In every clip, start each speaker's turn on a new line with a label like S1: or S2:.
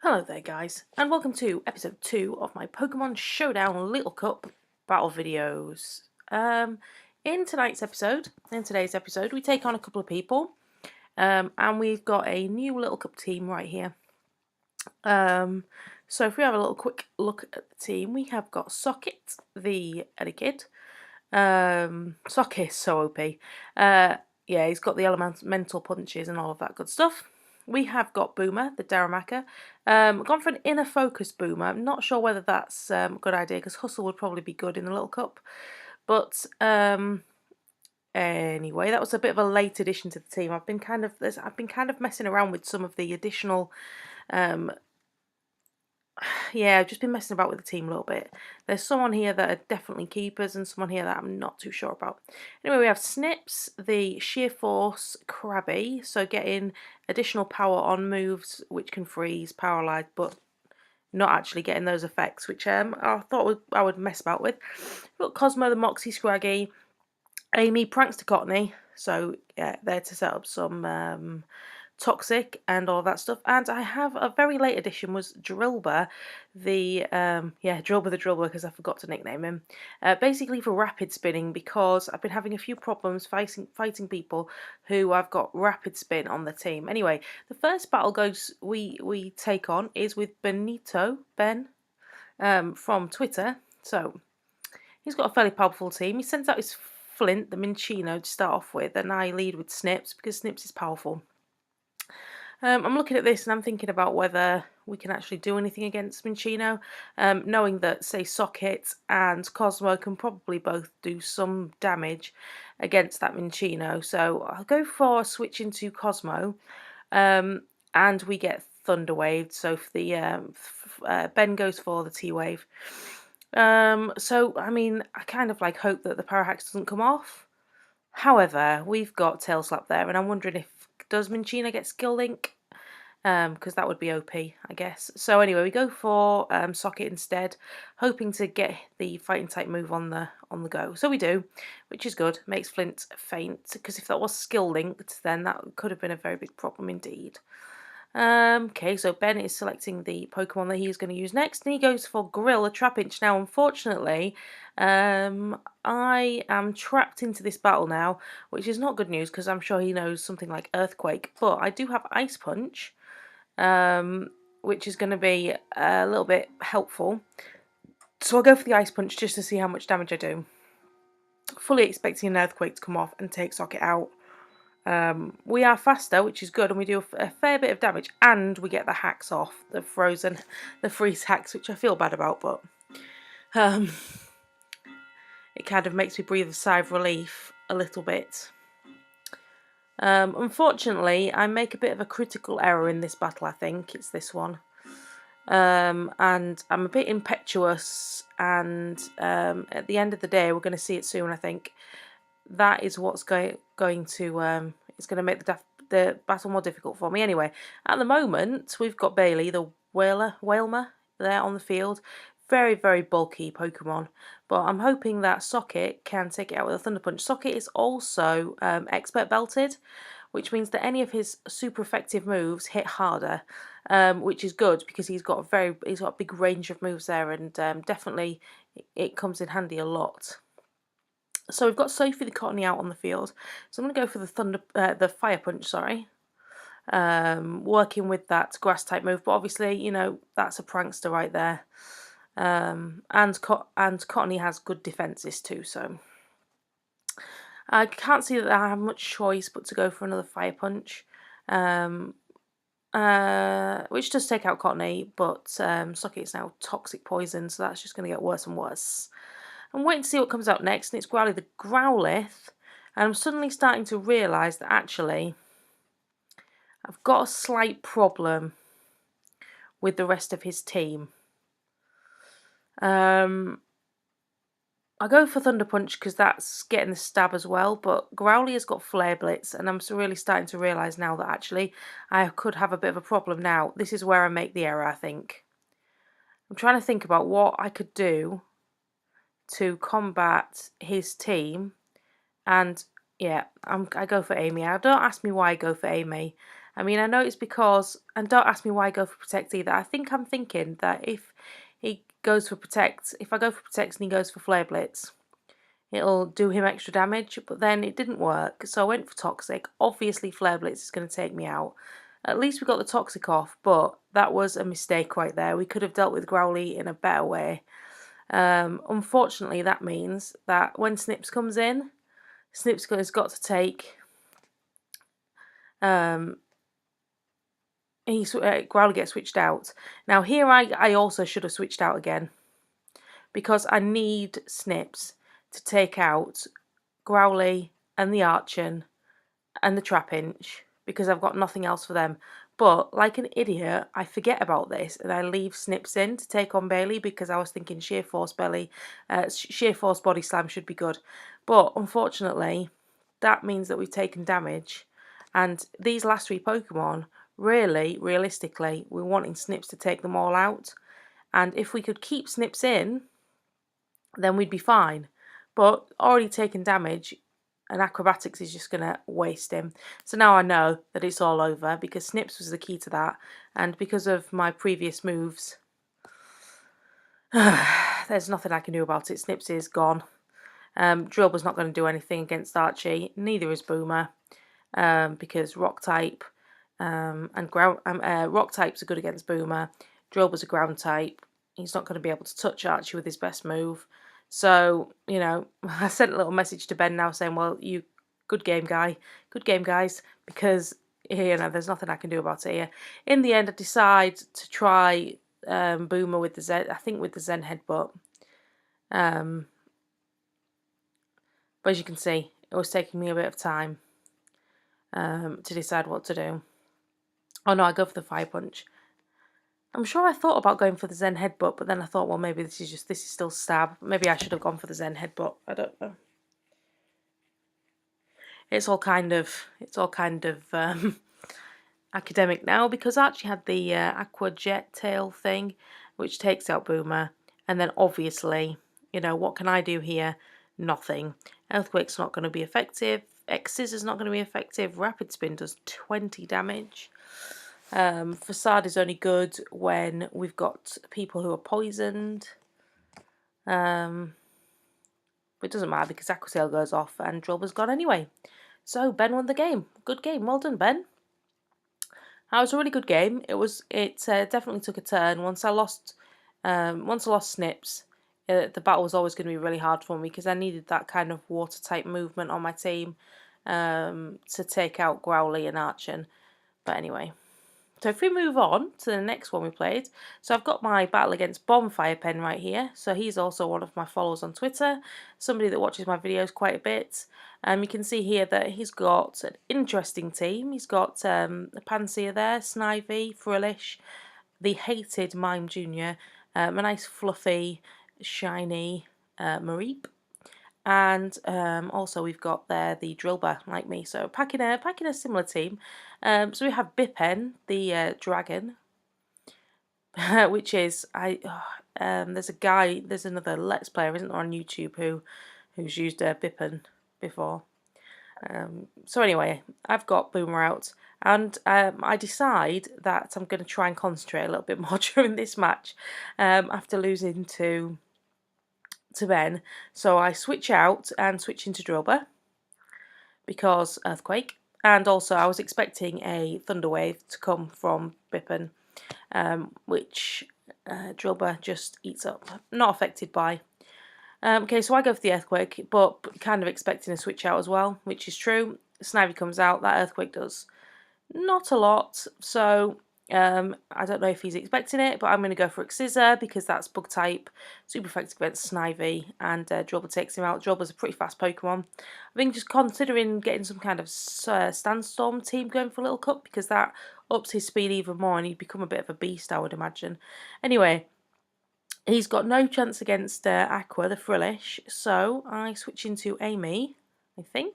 S1: Hello there guys, and welcome to episode 2 of my Pokemon Showdown Little Cup battle videos. In today's episode, we take on a couple of people, and we've got a new Little Cup team right here. So if we have a little quick look at the team, we have got Socket, the Elekid. Socket is so OP. Yeah, he's got the elemental punches and all of that good stuff. We have got Boomer, the Darumaka. Gone for an inner focus Boomer. I'm not sure whether that's a good idea because Hustle would probably be good in the Little Cup. But anyway, that was a bit of a late addition to the team. I've been kind of messing around with some of the additional yeah, I've just been messing about with the team a little bit. There's someone here that are definitely keepers and someone here that I'm not too sure about. Anyway, we have Snips, the Sheer Force Krabby, so getting additional power on moves which can freeze, paralyze, but not actually getting those effects, which I thought I would mess about with. We've got Cosmo, the Moxie Scraggy, Amy, Prankster Cottony, so yeah, there to set up some Toxic and all that stuff. And I have a very late addition was Drillbur, the Drillbur the Drillbur because I forgot to nickname him. Basically for rapid spinning because I've been having a few problems fighting people who I've got rapid spin on the team. Anyway, the first battle we take on is with Ben from Twitter. So he's got a fairly powerful team. He sends out his Flint, the Minchino, to start off with, and I lead with Snips because Snips is powerful. I'm looking at this and I'm thinking about whether we can actually do anything against Minchino, knowing that, say, Socket and Cosmo can probably both do some damage against that Minchino. So I'll go for switching to Cosmo, and we get Thunder Waved. So for the Ben goes for the T-Wave. So I mean, I kind of like hope that the Parahax doesn't come off. However, we've got Tail Slap there, and I'm wondering if does Minchino get Skill Link? Because that would be OP, I guess. So anyway, we go for Socket instead, hoping to get the Fighting type move on the go. So we do, which is good. Makes Flint faint, because if that was Skill Linked, then that could have been a very big problem indeed. Okay, so Ben is selecting the Pokemon that he's going to use next, and he goes for Gorilla Trapinch. Now, unfortunately, I am trapped into this battle now, which is not good news because I'm sure he knows something like Earthquake, but I do have Ice Punch, which is going to be a little bit helpful. So I'll go for the Ice Punch just to see how much damage I do. Fully expecting an Earthquake to come off and take Socket out. We are faster, which is good, and we do a fair bit of damage, and we get the hacks off, the freeze hacks, which I feel bad about, but it kind of makes me breathe a sigh of relief a little bit. Unfortunately, I make a bit of a critical error in this battle, I think. It's this one. And I'm a bit impetuous, and at the end of the day, we're going to see it soon, I think. That is what's going to it's going to make the battle more difficult for me. Anyway, at the moment, we've got Bailey, the Whalmer, there on the field. Very, very bulky Pokemon, but I'm hoping that Socket can take it out with a Thunder Punch. Socket is also Expert Belted, which means that any of his super effective moves hit harder, which is good because he's got a big range of moves there, and definitely it comes in handy a lot. So we've got Sophie the Cottony out on the field. So I'm going to go for the Fire Punch, sorry. Working with that Grass type move, but obviously, you know, that's a prankster right there. And Cottony has good defences too, so I can't see that I have much choice but to go for another Fire Punch. Which does take out Cottony, but Socket is now Toxic Poison, so that's just going to get worse and worse. I'm waiting to see what comes out next, and it's Growly the Growlithe, and I'm suddenly starting to realise that actually I've got a slight problem with the rest of his team. I go for Thunder Punch because that's getting the stab as well, but Growly has got Flare Blitz, and I'm really starting to realise now that actually I could have a bit of a problem now. This is where I make the error, I think. I'm trying to think about what I could do to combat his team, and yeah, I go for Amy. Don't ask me why I go for Amy. I mean, I know it's because, and don't ask me why I go for Protect either. I'm thinking that if he goes for Protect, if I go for Protect and he goes for Flare Blitz, it'll do him extra damage, but then it didn't work, so I went for Toxic. Obviously, Flare Blitz is going to take me out. At least we got the Toxic off, but that was a mistake right there. We could have dealt with Growly in a better way. Unfortunately, that means that when Snips comes in, Snips has got to take... Growly gets switched out. Now here I also should have switched out again, because I need Snips to take out Growly and the Archon and the Trapinch, because I've got nothing else for them. But like an idiot, I forget about this and I leave Snips in to take on Bailey, because I was thinking Sheer Force Body Slam should be good. But unfortunately, that means that we've taken damage, and these last 3 Pokemon, really, realistically, we're wanting Snips to take them all out. And if we could keep Snips in, then we'd be fine. But already taken damage, and Acrobatics is just going to waste him. So now I know that it's all over, because Snips was the key to that. And because of my previous moves, there's nothing I can do about it. Snips is gone. Drillbur's not going to do anything against Archie. Neither is Boomer, because Rock type Rock types are good against Boomer. Drillbur's a ground type. He's not going to be able to touch Archie with his best move. So, you know, I sent a little message to Ben now saying, well, good game, guys, because, you know, there's nothing I can do about it here. In the end, I decide to try Boomer with the Zen, I think with the Zen Headbutt. But as you can see, it was taking me a bit of time to decide what to do. Oh no, I go for the Fire Punch. I'm sure I thought about going for the Zen Headbutt, but then I thought, well, maybe this is still stab. Maybe I should have gone for the Zen Headbutt. I don't know. It's all kind of academic now, because Archie had the Aqua Jet Tail thing, which takes out Boomer, and then obviously, you know, what can I do here? Nothing. Earthquake's not going to be effective. X-Scissors not going to be effective. Rapid Spin does 20 damage. Facade is only good when we've got people who are poisoned. But it doesn't matter, because Aqua Tail goes off and Drillbur's gone anyway. So Ben won the game. Good game. Well done, Ben. That was a really good game. It definitely took a turn once I lost Snips. The battle was always going to be really hard for me, because I needed that kind of water type movement on my team to take out Growly and Archon. But anyway, so if we move on to the next one we played, so I've got my battle against Bonfire Pen right here. So he's also one of my followers on Twitter, somebody that watches my videos quite a bit. You can see here that he's got an interesting team. He's got a Pansear there, Snivy, Frillish, the hated Mime Jr., a nice fluffy, shiny Mareep. And also we've got there the Drillbur, like me, so packing a similar team. So we have Bipen, the dragon, which is there's another Let's Player, isn't there, on YouTube who's used Bipen before. So anyway, I've got Boomer out, and I decide that I'm going to try and concentrate a little bit more during this match after losing to Ben. So I switch out and switch into Drillbur, because Earthquake, and also I was expecting a Thunder Wave to come from Bippen, which Drillbur just eats up. Not affected by. Okay, so I go for the Earthquake, but kind of expecting a switch out as well, which is true. Snivy comes out, that Earthquake does not a lot, so I don't know if he's expecting it, but I'm going to go for Scissor, because that's Bug type, super effective against Snivy, and Drillbur takes him out. Drillbur's a pretty fast Pokemon. I think just considering getting some kind of Sandstorm team going for Little Cup, because that ups his speed even more, and he'd become a bit of a beast, I would imagine. Anyway, he's got no chance against Aqua, the Frillish, so I switch into Amy, I think.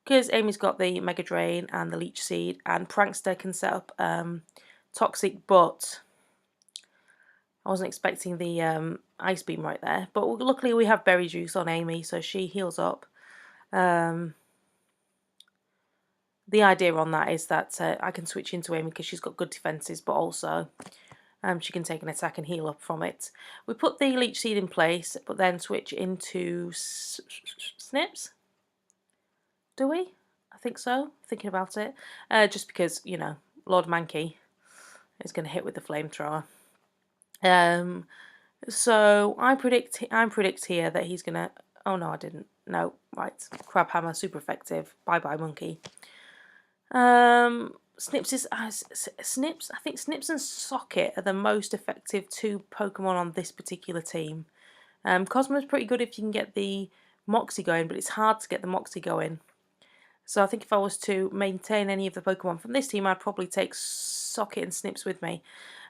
S1: Because Amy's got the Mega Drain and the Leech Seed, and Prankster can set up Toxic, but I wasn't expecting the Ice Beam right there. But luckily we have Berry Juice on Amy, so she heals up. the idea on that is that I can switch into Amy because she's got good defences, but also she can take an attack and heal up from it. We put the Leech Seed in place, but then switch into Snips. Do we? I think so. Thinking about it. Just because, you know, Lord Mankey is going to hit with the flamethrower. So I predict here that he's going to... Oh, no, I didn't. No, right. Crab Hammer, super effective. Bye-bye, monkey. Snips is... Snips? I think Snips and Socket are the most effective 2 Pokemon on this particular team. Cosmo's pretty good if you can get the Moxie going, but it's hard to get the Moxie going. So I think if I was to maintain any of the Pokemon from this team, I'd probably take Socket and Snips with me.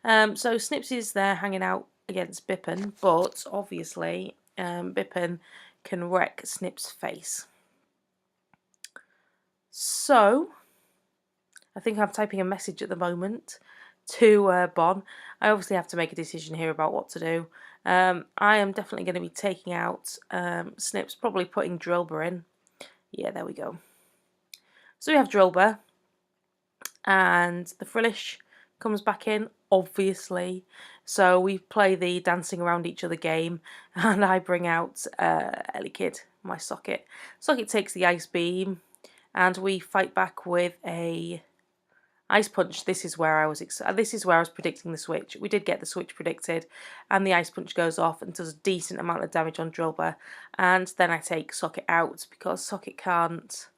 S1: So Snips is there hanging out against Bippin, but obviously Bippin can wreck Snips' face. So I think I'm typing a message at the moment to Bon. I obviously have to make a decision here about what to do. I am definitely going to be taking out Snips, probably putting Drillbur in. Yeah, there we go. So we have Drillbur, and the Frillish comes back in, obviously. So we play the dancing around each other game, and I bring out Elekid, my Socket. Socket takes the Ice Beam, and we fight back with a Ice Punch. This is where I was predicting the switch. We did get the switch predicted, and the Ice Punch goes off and does a decent amount of damage on Drillbur. And then I take Socket out because Socket can't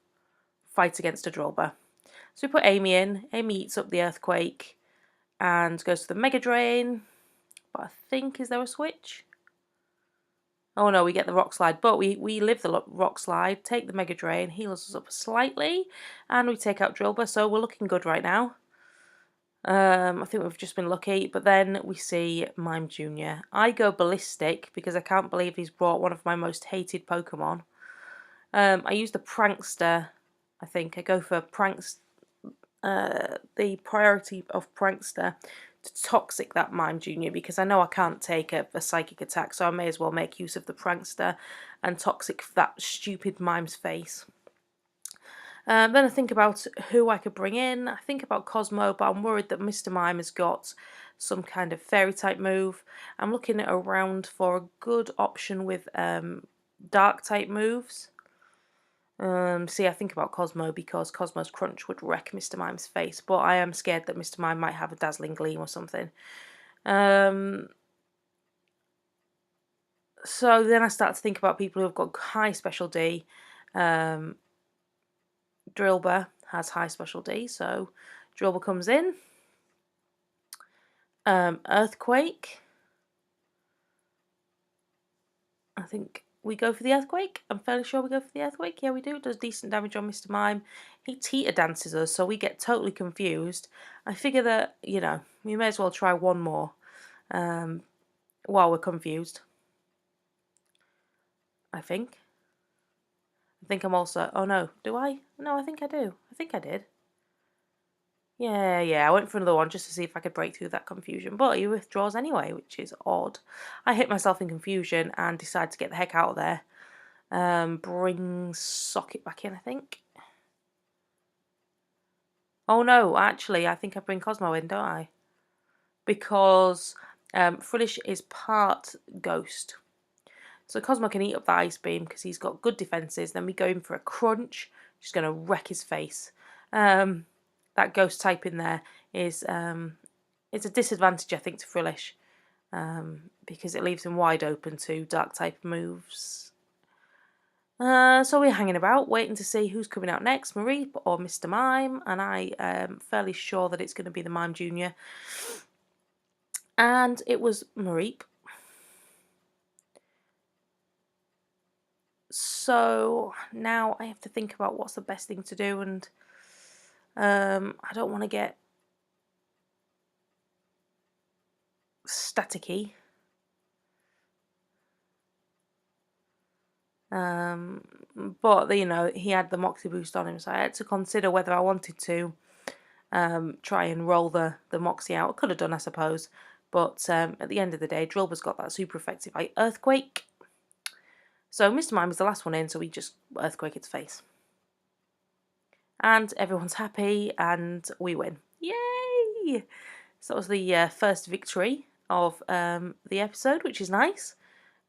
S1: fight against a Drillbur. So we put Amy in. Amy eats up the Earthquake and goes to the Mega Drain. But I think, is there a switch? Oh no, we get the Rock Slide. But we live the Rock Slide, take the Mega Drain, heal us up slightly, and we take out Drillbur. So we're looking good right now. I think we've just been lucky. But then we see Mime Jr. I go ballistic because I can't believe he's brought one of my most hated Pokemon. I use the Prankster. I think I go for the priority of Prankster to toxic that Mime Jr. because I know I can't take a psychic attack, so I may as well make use of the Prankster and toxic that stupid Mime's face. Then I think about who I could bring in. I think about Cosmo, but I'm worried that Mr. Mime has got some kind of fairy type move. I'm looking around for a good option with dark type moves. See, I think about Cosmo because Cosmo's Crunch would wreck Mr. Mime's face, but I am scared that Mr. Mime might have a Dazzling Gleam or something. So then I start to think about people who have got high Special D. Drillbur has high Special D, so Drillbur comes in. Earthquake. I think we go for the Earthquake. I'm fairly sure we go for the Earthquake. Yeah, we do. It does decent damage on Mr. Mime. He teeter dances us, so we get totally confused. I figure that, you know, we may as well try one more while we're confused. I think I'm also... Oh, no. Do I? No, I think I do. I think I did. Yeah, I went for another one just to see if I could break through that confusion. But he withdraws anyway, which is odd. I hit myself in confusion and decide to get the heck out of there. Bring Socket back in, I think. Oh no, actually, I think I bring Cosmo in, don't I? Because Frillish is part Ghost. So Cosmo can eat up the Ice Beam because he's got good defences. Then we go in for a Crunch. She's going to wreck his face. That Ghost type in there is it's a disadvantage, I think, to Frillish. Because it leaves him wide open to Dark type moves. So we're hanging about, waiting to see who's coming out next, Mareep or Mr. Mime. And I am fairly sure that it's going to be the Mime Jr. And it was Mareep. So now I have to think about what's the best thing to do, and I don't want to get staticky. But you know, he had the Moxie boost on him, so I had to consider whether I wanted to try and roll the Moxie out. I could have done, I suppose, but at the end of the day, Drillbur's got that super effective Earthquake. So Mr. Mime is the last one in, so we just Earthquake its face. and everyone's happy, and we win. Yay! So that was the first victory of the episode, which is nice.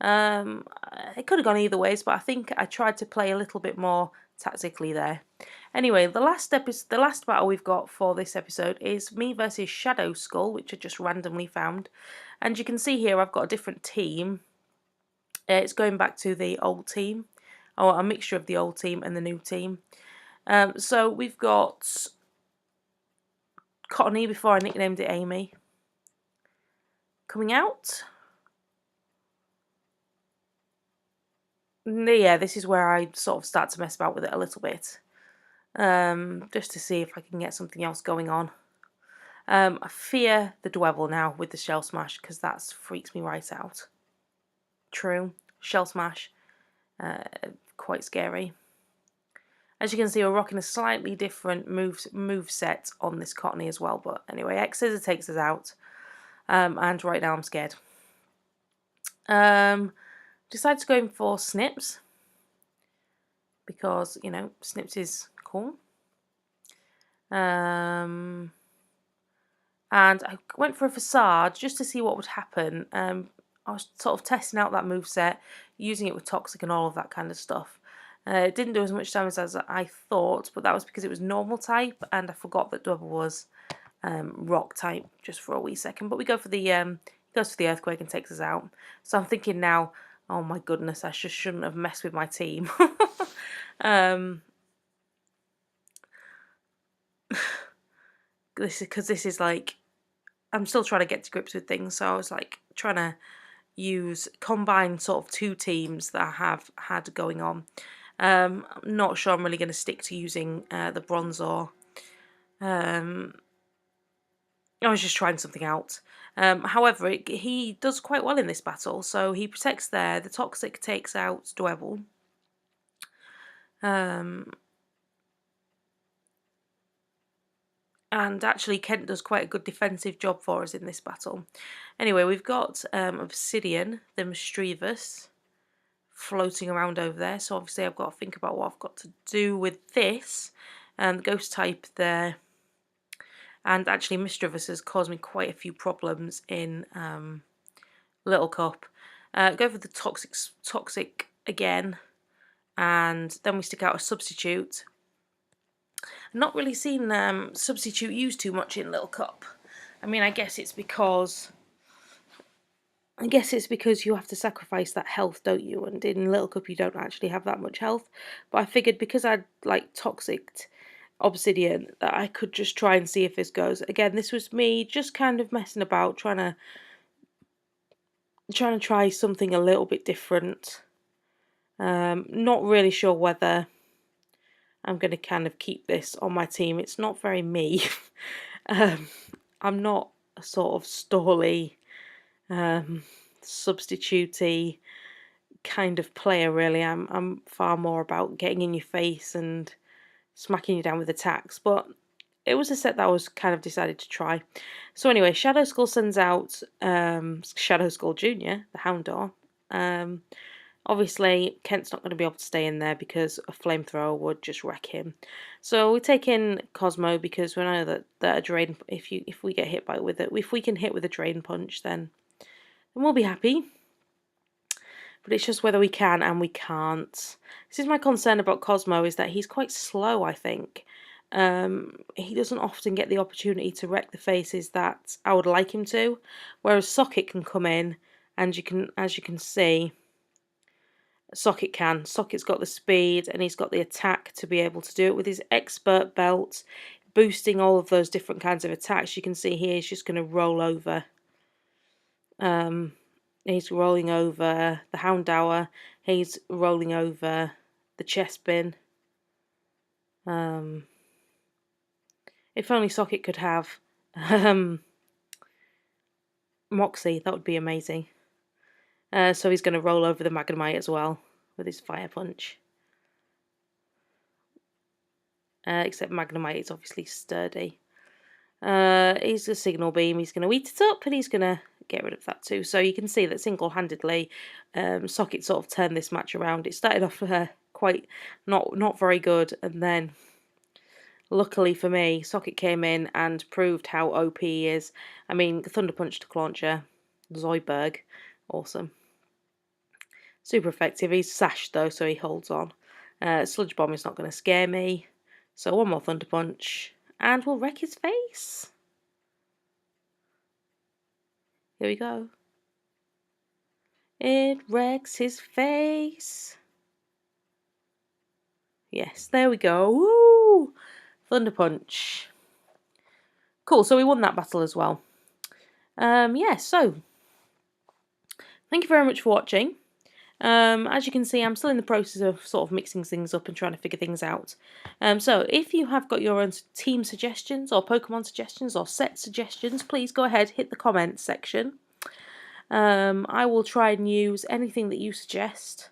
S1: It could have gone either ways, but I think I tried to play a little bit more tactically there. Anyway, the last battle we've got for this episode is me versus Shadow Skull, which I just randomly found. And you can see here I've got a different team. It's going back to the old team, or a mixture of the old team and the new team. So we've got Cottony, before I nicknamed it Amy, coming out. Yeah, this is where I sort of start to mess about with it a little bit. Just to see if I can get something else going on. I fear the Dwebble now with the Shell Smash, because that freaks me right out. True, Shell Smash, quite scary. As you can see, we're rocking a slightly different move set on this Cottony as well. But anyway, X-Scissor takes us out, and right now I'm scared. Decided to go in for Snips, because, you know, Snips is cool. And I went for a Facade just to see what would happen. I was sort of testing out that moveset, using it with Toxic and all of that kind of stuff. It didn't do as much damage as I thought, but that was because it was normal type, and I forgot that Double was rock type just for a wee second. But we go for the he goes for the Earthquake and takes us out. So I'm thinking now, oh my goodness, I just shouldn't have messed with my team. This is like, I'm still trying to get to grips with things, so I was like trying to combine sort of two teams that I have had going on. I'm not sure I'm really going to stick to using the Bronzor. I was just trying something out. However, he does quite well in this battle, so he protects there. The Toxic takes out Dwebble. And actually Kent does quite a good defensive job for us in this battle. Anyway, we've got Obsidian, the Mischievous, floating around over there. So obviously I've got to think about what I've got to do with this. And Ghost type there. And actually Mischievous has caused me quite a few problems in Little Cup. Go for the Toxic again. And then we stick out a Substitute. Not really seen Substitute used too much in Little Cup. I mean, I guess it's because you have to sacrifice that health, don't you? And in Little Cup you don't actually have that much health. But I figured because I'd like Toxic Obsidian that I could just try and see if this goes. Again, this was me just kind of messing about, trying to try something a little bit different. Not really sure whether I'm going to kind of keep this on my team. It's not very me. I'm not a sort of stally, substitutey kind of player, really. I'm far more about getting in your face and smacking you down with attacks. But it was a set that I was kind of decided to try. So anyway, Shadow Skull sends out Shadow Skull Jr., the Houndour. Obviously, Kent's not going to be able to stay in there because a flamethrower would just wreck him. So we take in Cosmo because we know that a drain. If we get hit with it, if we can hit with a drain punch, then we'll be happy. But it's just whether we can and we can't. This is my concern about Cosmo, is that he's quite slow, I think. He doesn't often get the opportunity to wreck the faces that I would like him to. Whereas Socket can come in, and as you can see, Socket can. Socket's got the speed and he's got the attack to be able to do it with his expert belt, boosting all of those different kinds of attacks. You can see here he's just going to roll over. He's rolling over the Houndour. He's rolling over the chest bin. If only Socket could have Moxie, that would be amazing. So he's going to roll over the Magnemite as well with his Fire Punch. Except Magnemite is obviously sturdy. He's a Signal Beam. He's going to eat it up and he's going to get rid of that too. So you can see that single-handedly Socket sort of turned this match around. It started off quite not very good, and then luckily for me, Socket came in and proved how OP he is. I mean, Thunder Punch to Launcher, Zoidberg, awesome. Super effective. He's sashed though, so he holds on. Sludge Bomb is not going to scare me. So one more Thunder Punch, and we'll wreck his face. Here we go. It wrecks his face. Yes, there we go. Woo! Thunder Punch. Cool, so we won that battle as well. Yeah, so thank you very much for watching. As you can see, I'm still in the process of sort of mixing things up and trying to figure things out. So if you have got your own team suggestions or Pokemon suggestions or set suggestions, please go ahead, hit the comments section. I will try and use anything that you suggest.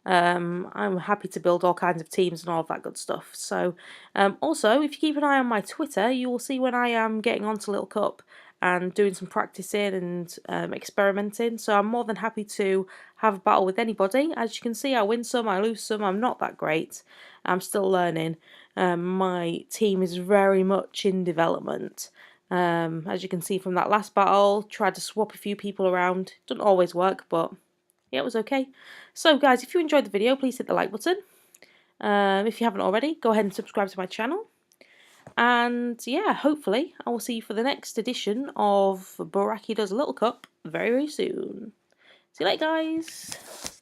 S1: I'm happy to build all kinds of teams and all of that good stuff. So also, if you keep an eye on my Twitter, you will see when I am getting onto Little Cup and doing some practicing and experimenting. So I'm more than happy to have a battle with anybody. As you can see, I win some, I lose some. I'm not that great. I'm still learning. My team is very much in development. As you can see from that last battle, tried to swap a few people around. Doesn't always work, but yeah, it was okay. So guys, if you enjoyed the video, please hit the like button. If you haven't already, go ahead and subscribe to my channel. And yeah, hopefully I will see you for the next edition of Burakki Does a Little Cup very, very soon. See you later, guys.